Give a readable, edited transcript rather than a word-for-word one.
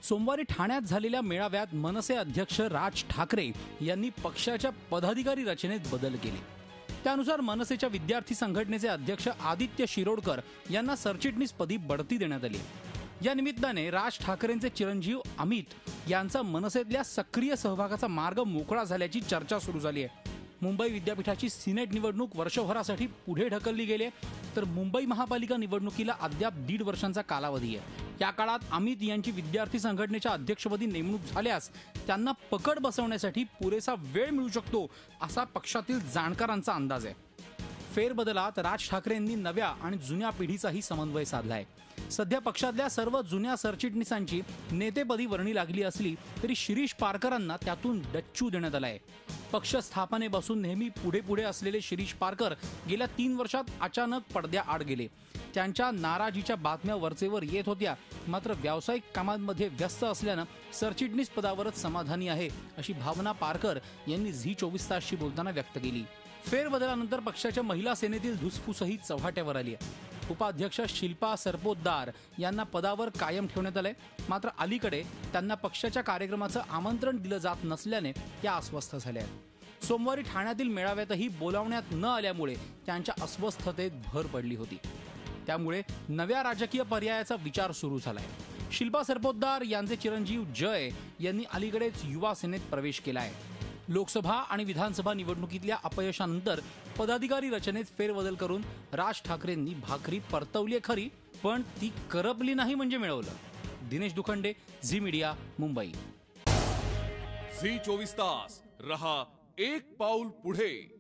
सोमवारी ठाण्यात झालेल्या मेळाव्यात मनसे अध्यक्ष राज ठाकरे यांनी पक्षाच्या पदाधिकारी रचनेत बदल केले. त्यानुसार मनसेच्या विद्यार्थी संघटनेचे अध्यक्ष आदित्य शिरोडकर यांना सरचिटणीसपदी बढती देण्यात आली. या निमित्ताने राज ठाकरेंचे चिरंजीव अमित यांचा मनसेतल्या सक्रिय सहभागाचा मार्ग मोकळा झाल्याची चर्चा सुरू झाली आहे. मुंबई विद्यापीठाची सिनेट निवडणूक वर्षभरासाठी पुढे ढकलली गेली, तर मुंबई महापालिका निवडणुकीला अद्याप 1.5 वर्षांचा कालावधी आहे. या काळात अमित यांची विद्यार्थी संघटनेच्या अध्यक्षपदी नेमणूक झाल्यास त्यांना पकड बसवण्यासाठी पुरेसा वेळ मिळू शकतो असा पक्षातील जाणकारांचा अंदाज आहे. फेरबदलात राज ठाकरेंनी नव्या आणि जुन्या पिढीचाही समन्वय साधलाय. सध्या पक्षातल्या सर्व जुन्या सरचिटणीसांची नेतेपदी वर्णी लागली असली तरी शिरीष पारकरांना त्यातून डच्चू देण्यात आलाय. पक्ष स्थापनेपासून नेहमी पुढे पुढे असलेले शिरीष पारकर गेल्या 3 वर्षात अचानक पडद्याआड गेले. त्यांच्या नाराजीच्या बातम्या वरचेवर येत होत्या, मात्र व्यावसायिक कामांमध्ये व्यस्त असल्यानं सरचिटणीस पदावरच समाधानी आहे अशी भावना पारकर यांनी झी24 तासशी बोलताना व्यक्त केली. फेरबदलानंतर पक्षाच्या महिला सेनेतील धुसफूसही चव्हाट्यावर आली आहे. उपाध्यक्ष शिल्पा सरपोतदार यांना पदावर कायम ठेवण्यात आलंय, मात्र अलीकडे त्यांना पक्षाच्या कार्यक्रमाचं आमंत्रण दिलं जात नसल्याने त्या अस्वस्थ झाल्या आहेत. सोमवारी ठाण्यातील मेळाव्यातही बोलावण्यात न आल्यामुळे त्यांच्या अस्वस्थतेत भर पडली होती. त्यामुळे नव्या राजकीय पर्यायाचा विचार सुरू झालाय. शिल्पा सरपोतदार यांचे चिरंजीव जय यांनी अलीकडेच युवा सेनेत प्रवेश केलाय. लोकसभा आणि विधानसभा निवडणुकीतल्या अपयशानंतर पदाधिकारी रचनेत फेरबदल करून राज ठाकरेंनी भाकरी परतवली खरी, पण ती करपली नाही म्हणजे मिळवलं. दिनेश दुखंडे, झी मीडिया, मुंबई. झी 24 तास रहा एक पाऊल पुढे.